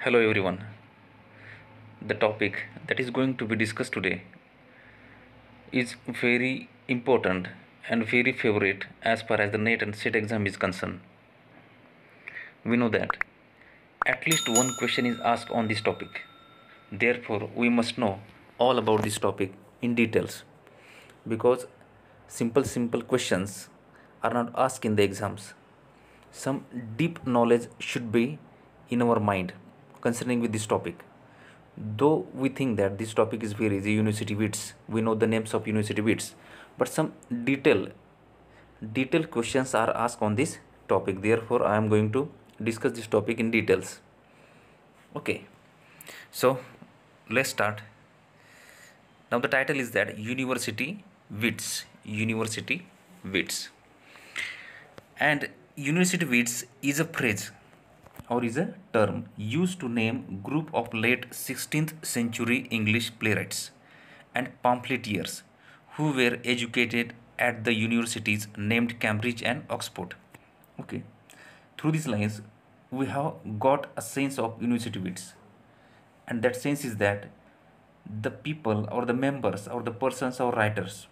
Hello everyone. The topic that is going to be discussed today is very important and very favorite as far as the NET and SET exam is concerned. We know that at least one question is asked on this topic. Therefore, we must know all about this topic in details because simple questions are not asked in the exams. Some deep knowledge should be in our mind concerning with this topic. Though we think that this topic is very easy, university wits, we know the names of university wits, but some detailed questions are asked on this topic. Therefore, I am going to discuss this topic in details. Okay, so let's start. Now the title is that University Wits. University Wits. And University Wits is a phrase or is a term used to name group of late 16th century English playwrights and pamphleteers who were educated at the universities named Cambridge and Oxford. Okay, through these lines we have got a sense of university wits, and that sense is that the people or the members or the persons or writers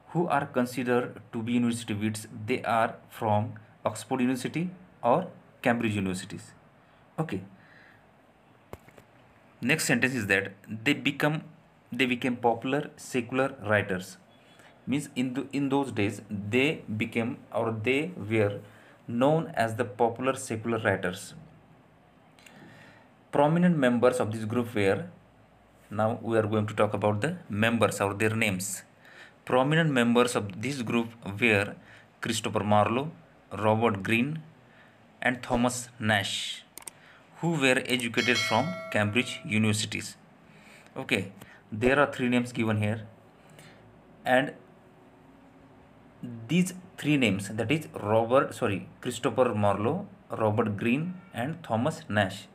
who are considered to be university wits, they are from Oxford University or Cambridge universities. Okay. Next sentence is that they became popular secular writers. Means in those days they became or they were known as the popular secular writers. Prominent members of this group were, now we are going to talk about the members or their names. Prominent members of this group were Christopher Marlowe, Robert Greene, and Thomas Nash, who were educated from Cambridge universities. Okay, there are three names given here, and these three names, that is Christopher Marlowe, Robert Greene, and Thomas Nash.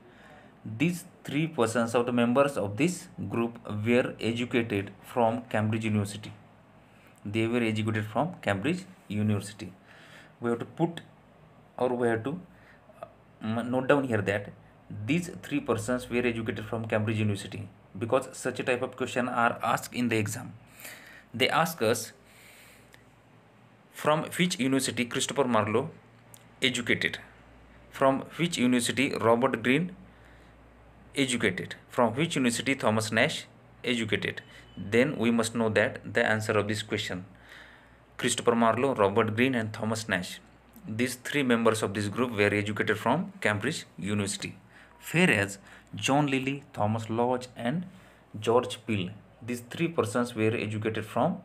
These three persons of the members of this group were educated from Cambridge University. They were educated from Cambridge University. We have to put or we have to note down here that these three persons were educated from Cambridge University because such a type of question are asked in the exam. They ask us from which university Christopher Marlowe educated, from which university Robert Greene educated, from which university Thomas Nash educated. Then we must know that the answer of this question, Christopher Marlowe, Robert Greene, and Thomas Nash. These three members of this group were educated from Cambridge University. Whereas John Lilly, Thomas Lodge, and George Peel, these three persons were educated from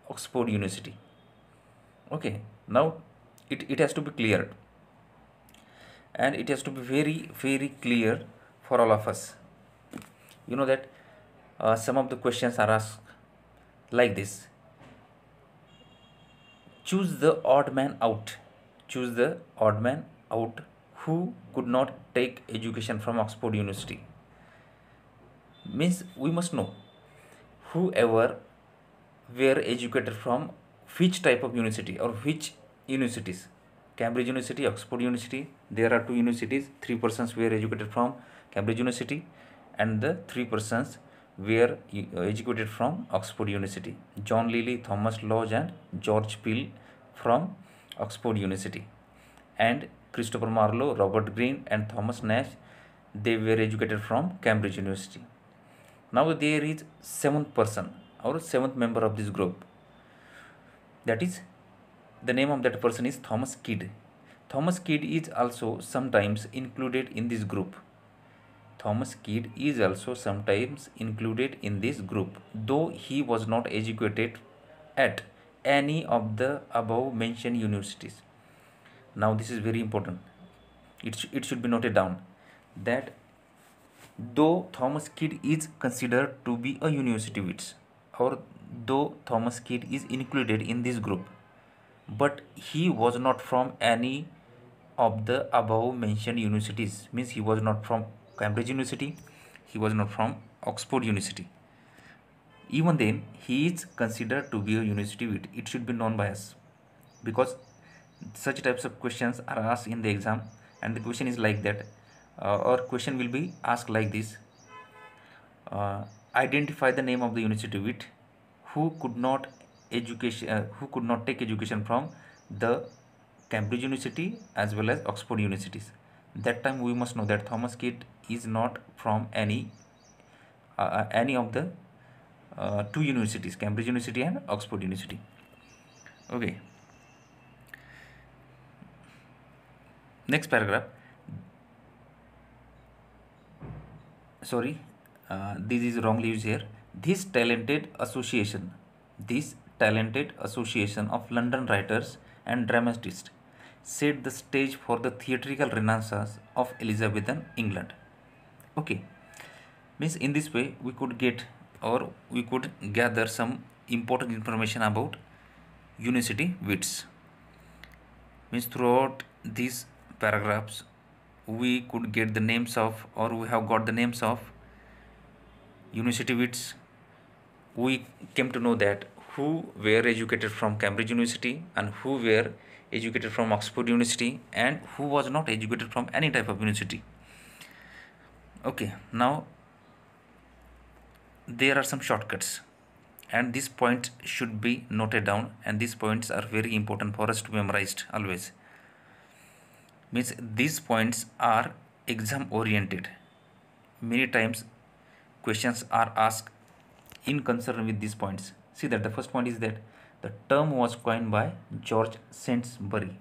Oxford University. Okay, now it has to be cleared, and it has to be very clear for all of us. You know that some of the questions are asked like this: choose the odd man out. Choose the odd man out who could not take education from Oxford University. Means we must know whoever were educated from which type of university or which universities. Cambridge University, Oxford University. There are two universities. Three persons were educated from Cambridge University, and the three persons were educated from Oxford University. John Lilly, Thomas Lodge, and George Peel from Oxford University. And Christopher Marlowe, Robert Greene, and Thomas Nash, they were educated from Cambridge University. Now there is seventh person or seventh member of this group. That is, the name of that person is Thomas Kidd. Thomas Kidd is also sometimes included in this group. Thomas Kidd is also sometimes included in this group, though he was not educated at any of the above mentioned universities. Now this is very important. It should be noted down that though Thomas Kidd is considered to be a university wits, or though Thomas Kidd is included in this group, but he was not from any of the above mentioned universities. Means he was not from Cambridge University, he was not from Oxford University. Even then, he is considered to be a university wit. It should be known by us because such types of questions are asked in the exam, and the question is like that: Our question will be asked like this. Identify the name of the university wit who could not who could not take education from the Cambridge University as well as Oxford universities. That time we must know that Thomas Kidd is not from any of the two universities, Cambridge University and Oxford University. Okay. Next paragraph. Sorry, this is wrongly used here. This talented association of London writers and dramatists set the stage for the theatrical renaissance of Elizabethan England. Okay, means in this way we could get or we could gather some important information about university wits. Means throughout these paragraphs we could get the names of, or we have got the names of university wits. We came to know that who were educated from Cambridge University and who were educated from Oxford University and who was not educated from any type of university. Okay, now there are some shortcuts and these points should be noted down, and these points are very important for us to memorize always. Means these points are exam oriented. Many times questions are asked in concern with these points. See that the first point is that the term was coined by George Sainsbury.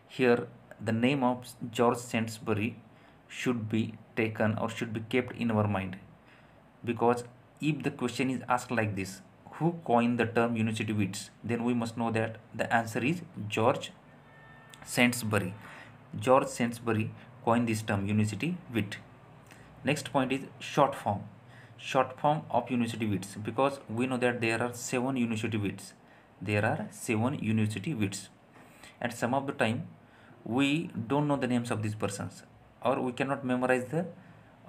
Here the name of George Sainsbury should be taken or should be kept in our mind, because if the question is asked like this, who coined the term university wits, then we must know that the answer is George Sainsbury. George Sainsbury coined this term university wit. Next point is short form of university wits, because we know that there are 7 university wits. And some of the time we don't know the names of these persons, or we cannot memorize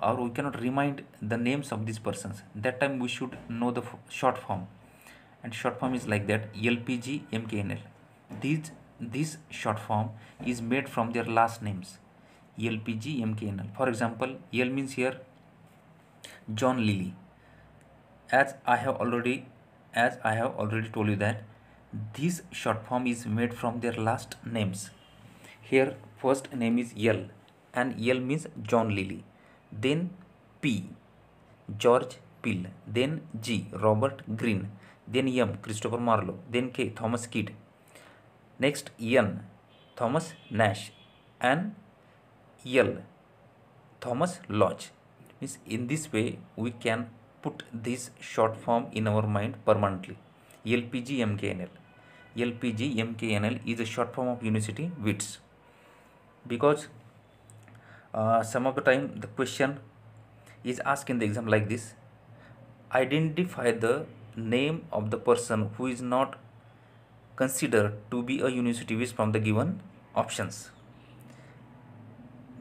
or we cannot remind the names of these persons. That time we should know the short form, and short form is like that: LPG MKNL. This short form is made from their last names, LPG MKNL. For example, L means here John Lilly. As I have already told you that this short form is made from their last names. Here first name is L, and L means John Lilly. Then P, George Pill. Then G, Robert Greene. Then M, Christopher Marlowe. Then K, Thomas Kidd. Next N, Thomas Nash. And L, Thomas Lodge. Means in this way we can put this short form in our mind permanently. LPG MKNL is a short form of university wits, because some of the time the question is asked in the exam like this: identify the name of the person who is not considered to be a university wit from the given options.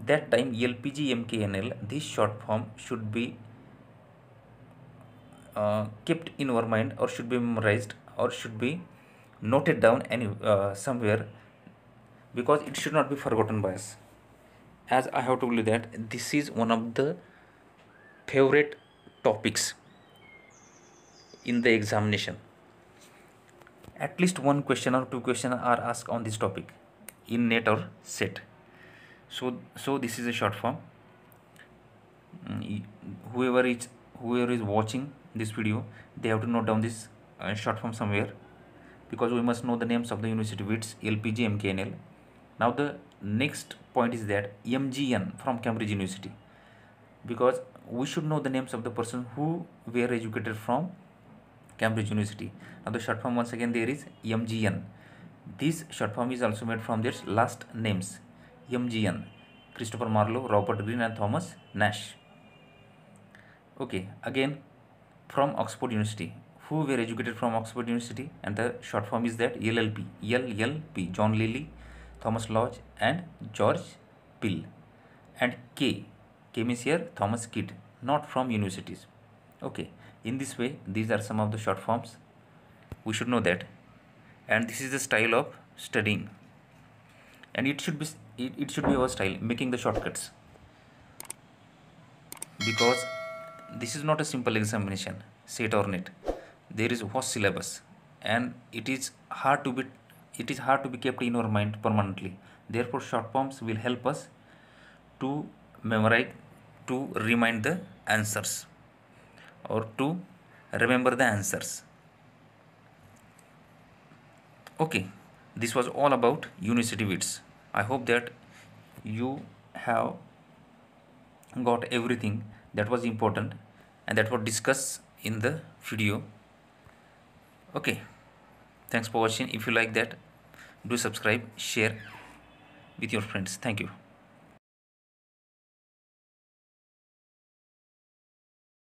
That time LPG MKNL, this short form should be kept in our mind, or should be memorized, or should be noted down somewhere, because it should not be forgotten by us. As I have told you that this is one of the favorite topics in the examination. At least one question or two questions are asked on this topic in NET or SET. So this is a short form. Whoever is watching this video, they have to note down this short form somewhere, because we must know the names of the university wits, LPG MKNL. Now the next point is that MGN from Cambridge University, because we should know the names of the person who were educated from Cambridge University. Now the short form once again there is MGN. This short form is also made from their last names, MGN, Christopher Marlowe, Robert Greene and Thomas Nash. Okay, again from Oxford University, who were educated from Oxford University, and the short form is that LLP, John Lilly, Thomas Lodge and George Pill. And K means here Thomas Kidd, not from universities. Okay, in this way these are some of the short forms. We should know that, and this is the style of studying, and it should be our style, making the shortcuts. because this is not a simple examination, set or net. There is vast syllabus, and it is hard to be kept in our mind permanently. Therefore short forms will help us to memorize, to remind the answers, or to remember the answers. Okay, this was all about university wits. I hope that you have got everything that was important and that was discussed in the video. Okay, thanks for watching. If you like that, do subscribe, share with your friends. Thank you.